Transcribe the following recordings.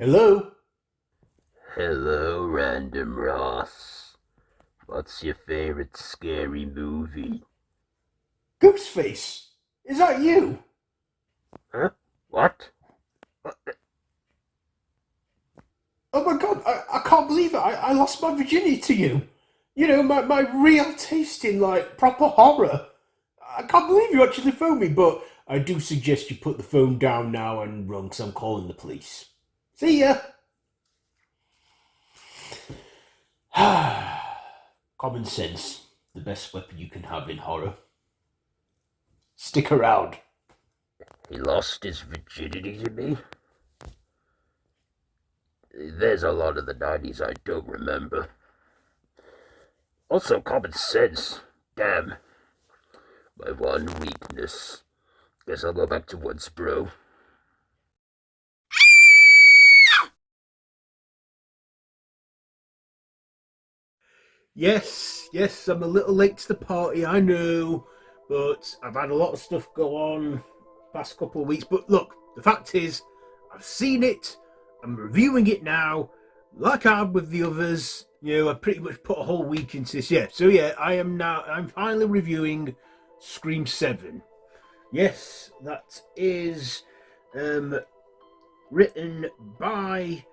Hello? Hello, Random Ross. What's your favorite scary movie? Ghostface? Is that you? Huh? What? What? Oh my god, I can't believe it. I lost my virginity to you. You know, my real taste in, like, proper horror. I can't believe you actually phoned me, but I do suggest you put the phone down now and run, because I'm calling the police. See ya! Common sense, the best weapon you can have in horror. Stick around. He lost his virginity to me? There's a lot of the 90s I don't remember. Also, common sense. Damn. My one weakness. Guess I'll go back to once, bro. Yes, I'm a little late to the party, I know, but I've had a lot of stuff go on past couple of weeks. But look, the fact is, I've seen it, I'm reviewing it now, like I have with the others. You know, I pretty much put a whole week into this. I'm finally reviewing Scream 7. Yes, that is written by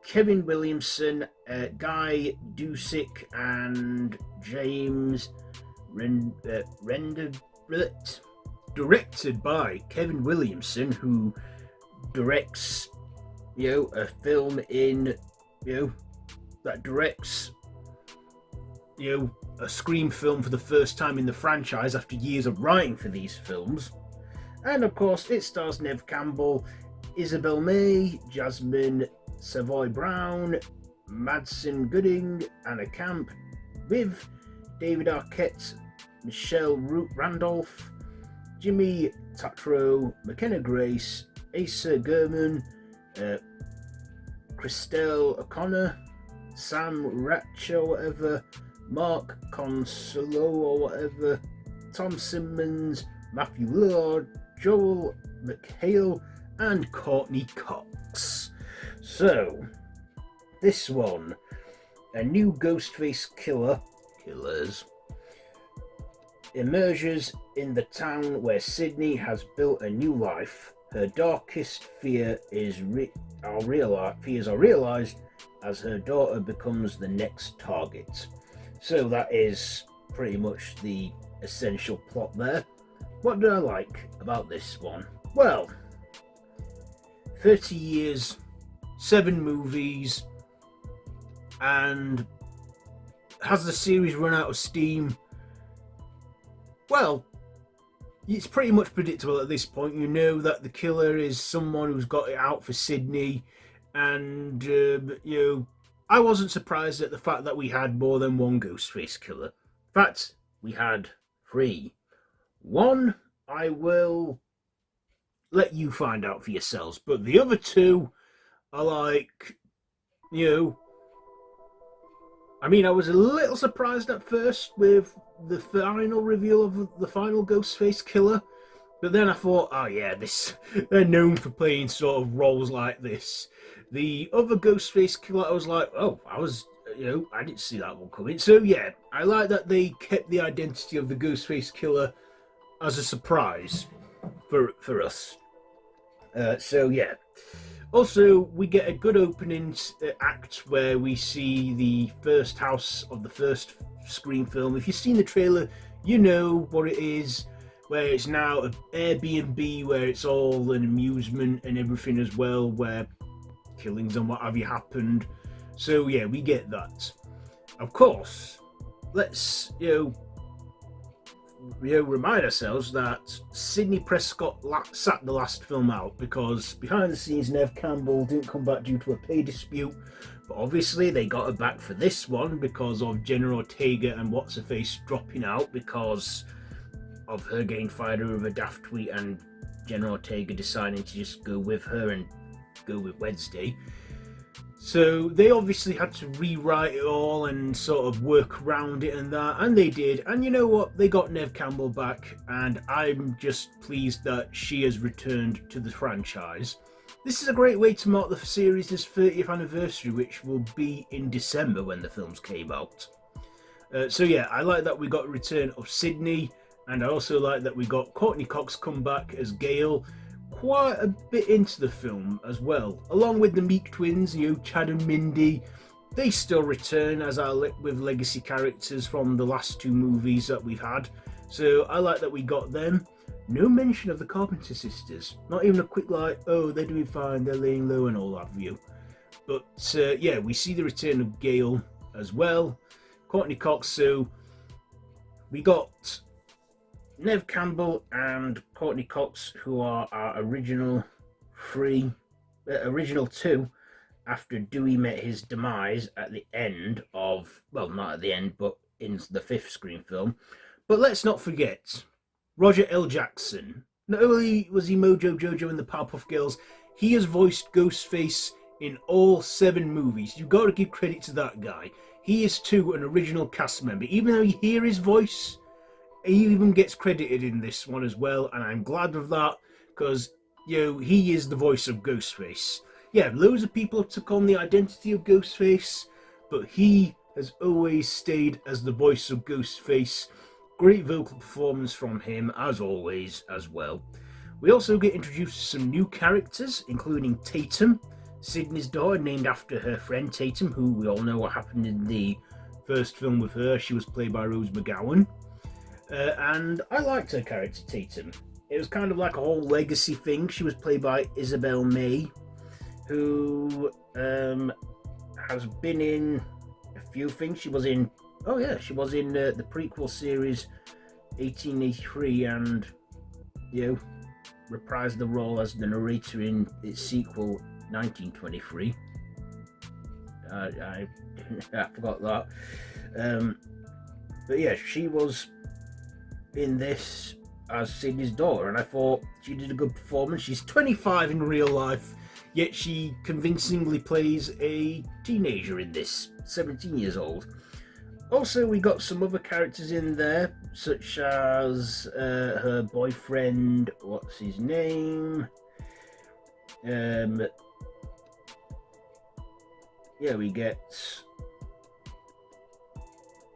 Kevin Williamson, Guy Dusick, and James Renderblit. Directed by Kevin Williamson, who directs, a film in, that directs, a Scream film for the first time in the franchise after years of writing for these films. And of course, it stars Neve Campbell, Isabel May, Jasmin Savoy Brown, Madsen Gooding, Anna Camp, with David Arquette, Michelle Randolph, Jimmy Tatro, McKenna Grace, Asa Germann, Christelle O'Connor, Sam Ratch or whatever, Mark Consuelo or whatever, Tom Simmons, Matthew Lillard, Joel McHale, and Courtney Cox. So, this one, a new Ghostface killers, emerges in the town where Sidney has built a new life. Her darkest fears are realized as her daughter becomes the next target. So that is pretty much the essential plot there. What do I like about this one? Well, 30 years, 7 movies, and has the series run out of steam? Well, it's pretty much predictable at this point. You know that the killer is someone who's got it out for Sidney, and I wasn't surprised at the fact that we had more than one Ghostface killer. In fact, we had 3. One, I will let you find out for yourselves, but the other 2 are like, I was a little surprised at first with the final reveal of the final Ghostface killer, but then I thought, oh yeah, they're known for playing sort of roles like this. The other Ghostface killer, I was like, I didn't see that one coming. So yeah, I like that they kept the identity of the Ghostface killer as a surprise for us. So yeah. Also, we get a good opening act where we see the first house of the first Scream film. If you've seen the trailer, you know what it is, where it's now an Airbnb, where it's all an amusement and everything as well, where killings and what have you happened. So yeah, we get that. Of course, let's remind ourselves that Sidney Prescott sat the last film out because behind the scenes Neve Campbell didn't come back due to a pay dispute, but obviously they got her back for this one because of Jenna Ortega and What's-Her-Face dropping out because of her getting fired over a daft tweet and Jenna Ortega deciding to just go with her and go with Wednesday. So they obviously had to rewrite it all and sort of work around it and that, and they did. And you know what? They got Neve Campbell back, and I'm just pleased that she has returned to the franchise. This is a great way to mark the series' 30th anniversary, which will be in December when the films came out. So yeah, I like that we got a return of Sidney, and I also like that we got Courtney Cox come back as Gale quite a bit into the film as well. Along with the Meeks Twins, Chad and Mindy, they still return as with legacy characters from the last two movies that we've had. So I like that we got them. No mention of the Carpenter sisters. Not even a quick oh, they're doing fine, they're laying low and all that view. But yeah, we see the return of Gale as well. Courtney Cox, so we got Neve Campbell and Courtney Cox, who are our original two, after Dewey met his demise at the end of, well, not at the end, but in the 5th Scream film. But let's not forget, Roger L. Jackson. Not only was he Mojo Jojo in the Powerpuff Girls, he has voiced Ghostface in all 7 movies. You've got to give credit to that guy. He is too an original cast member. Even though you hear his voice, he even gets credited in this one as well, and I'm glad of that, because, he is the voice of Ghostface. Yeah, loads of people took on the identity of Ghostface, but he has always stayed as the voice of Ghostface. Great vocal performance from him, as always, as well. We also get introduced to some new characters, including Tatum, Sidney's daughter, named after her friend Tatum, who we all know what happened in the first film with her. She was played by Rose McGowan. And I liked her character, Tatum. It was kind of like a whole legacy thing. She was played by Isabel May, who has been in a few things. She was in the prequel series 1883 and, reprised the role as the narrator in its sequel 1923. I forgot that. But yeah, she was in this as Sidney's daughter, and I thought she did a good performance. She's 25 in real life, yet she convincingly plays a teenager in this, 17 years old. Also, we got some other characters in there, such as her boyfriend, what's his name? Yeah, we get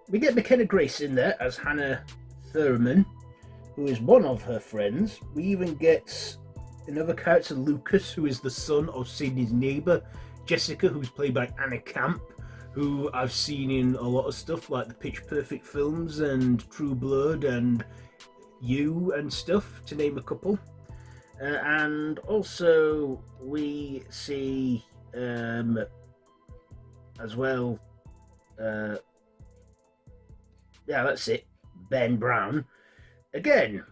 McKenna Grace in there as Hannah Thurman, who is one of her friends. We even get another character, Lucas, who is the son of Sidney's neighbour, Jessica, who's played by Anna Camp, who I've seen in a lot of stuff like the Pitch Perfect films and True Blood and You and stuff, to name a couple. And also we see as well, that's it, Ben Brown. Again,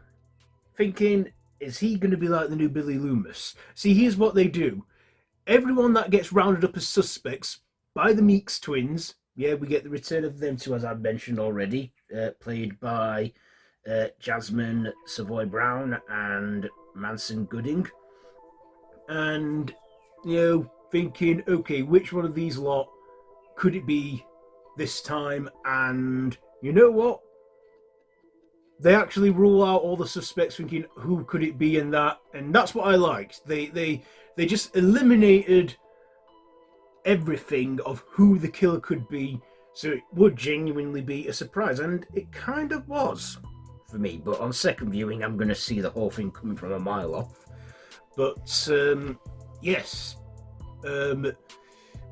thinking, is he going to be like the new Billy Loomis? See, here's what they do. Everyone that gets rounded up as suspects by the Meeks Twins, we get the return of them too, as I've mentioned already, played by Jasmin Savoy Brown and Manson Gooding. And, thinking, okay, which one of these lot could it be this time? And you know what? They actually rule out all the suspects, thinking, who could it be, and that's what I liked. They just eliminated everything of who the killer could be, so it would genuinely be a surprise, and it kind of was for me. But on second viewing, I'm going to see the whole thing coming from a mile off. But yes,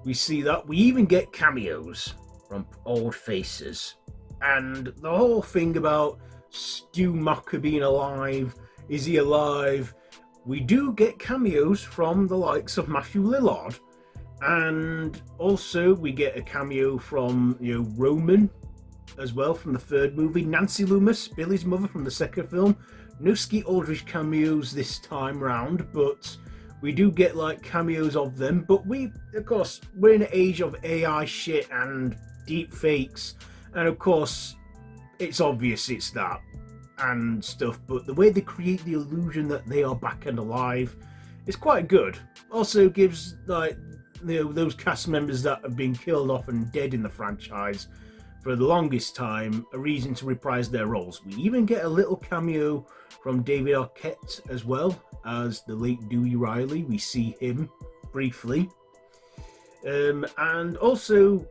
we see that. We even get cameos from old faces, and the whole thing about Stu Macher being alive, is he alive? We do get cameos from the likes of Matthew Lillard, and also we get a cameo from Roman as well from the third movie, Nancy Loomis, Billy's mother from the second film. No Skeet Ulrich cameos this time round, but we do get cameos of them. But of course, we're in an age of AI shit and deep fakes, and of course it's obvious it's that and stuff, but the way they create the illusion that they are back and alive is quite good. Also gives those cast members that have been killed off and dead in the franchise for the longest time, a reason to reprise their roles. We even get a little cameo from David Arquette as well as the late Dewey Riley. We see him briefly. And also,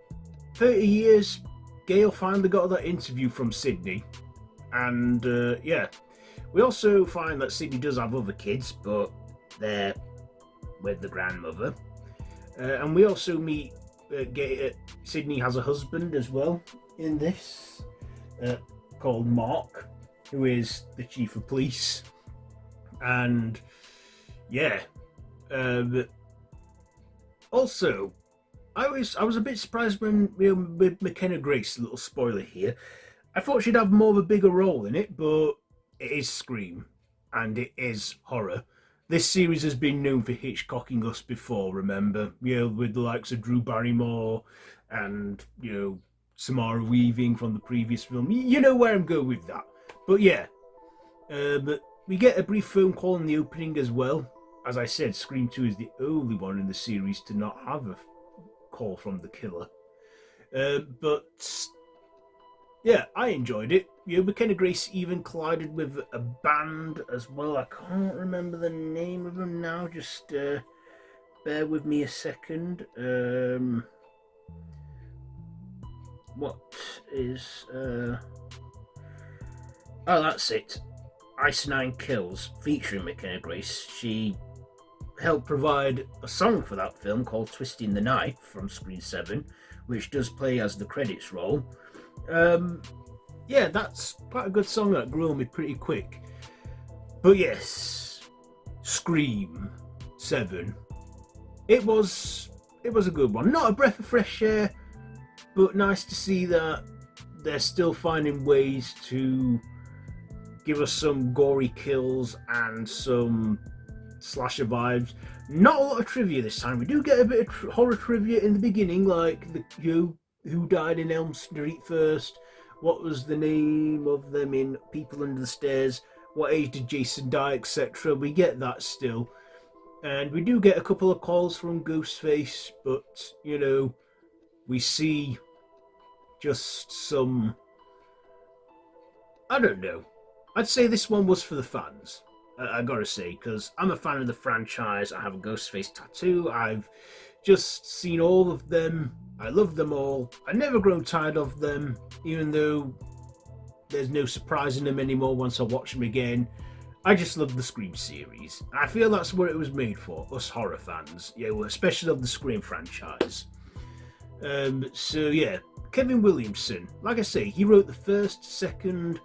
30 years, Gail finally got that interview from Sidney. And yeah, we also find that Sidney does have other kids, but they're with the grandmother. And we also meet Sidney has a husband as well in this, called Mark, who is the chief of police. And yeah, also, I was a bit surprised when, with McKenna Grace, a little spoiler here, I thought she'd have more of a bigger role in it, but it is Scream and it is horror. This series has been known for Hitchcocking us before, remember? With the likes of Drew Barrymore and, Samara Weaving from the previous film. You know where I'm going with that. But yeah, but we get a brief phone call in the opening as well. As I said, Scream 2 is the only one in the series to not have a call from the killer. But yeah, I enjoyed it. McKenna Grace even collided with a band as well. I can't remember the name of them now. Just bear with me a second. What is... Oh, that's it. Ice Nine Kills, featuring McKenna Grace. She helped provide a song for that film called Twisting the Knife from Scream 7, which does play as the credits roll. Yeah, that's quite a good song that grew on me pretty quick. But yes, Scream 7. It was a good one. Not a breath of fresh air, but nice to see that they're still finding ways to give us some gory kills and some slasher vibes. Not a lot of trivia this time. We do get a bit of horror trivia in the beginning, like who died in Elm Street first, what was the name of them in People Under the Stairs, what age did Jason die, etc. We get that still. And we do get a couple of calls from Ghostface, but, we see just some... I don't know. I'd say this one was for the fans, I gotta say, because I'm a fan of the franchise. I have a Ghostface tattoo. I've just seen all of them. I love them all. I've never grown tired of them, even though there's no surprise in them anymore once I watch them again. I just love the Scream series. I feel that's what it was made for, us horror fans, especially of the Scream franchise. So yeah, Kevin Williamson, like I say, he wrote the first, second,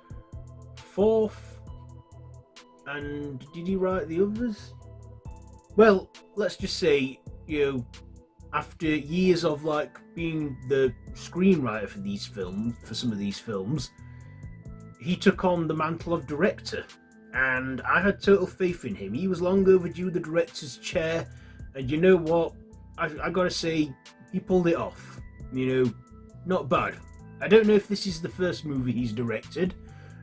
fourth, and did he write the others? Well, let's just say, after years of being the screenwriter for these films, for some of these films, he took on the mantle of director, and I had total faith in him. He was long overdue the director's chair, and you know what? I gotta say, he pulled it off. Not bad. I don't know if this is the first movie he's directed,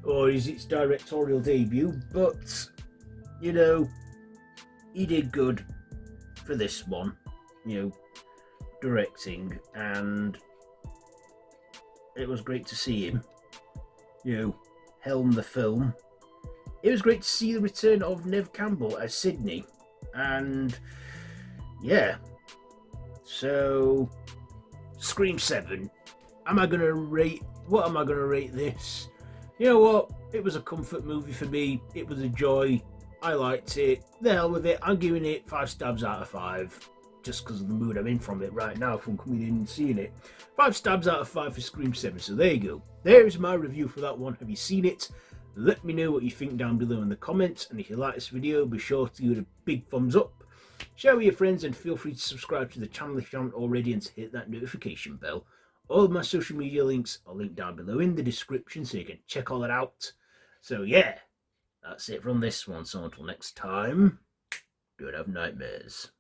or is its directorial debut, but, he did good for this one, directing, and it was great to see him, helm the film. It was great to see the return of Neve Campbell as Sidney, and yeah, so Scream 7. What am I gonna rate this? You know what? It was a comfort movie for me. It was a joy. I liked it. The hell with it. I'm giving it 5 stabs out of 5. Just because of the mood I'm in from it right now from coming in and seeing it. 5 stabs out of 5 for Scream 7. So there you go. There's my review for that one. Have you seen it? Let me know what you think down below in the comments. And if you like this video, be sure to give it a big thumbs up. Share with your friends and feel free to subscribe to the channel if you haven't already and to hit that notification bell. All of my social media links are linked down below in the description so you can check all that out. So yeah, that's it from this one. So until next time, don't have nightmares.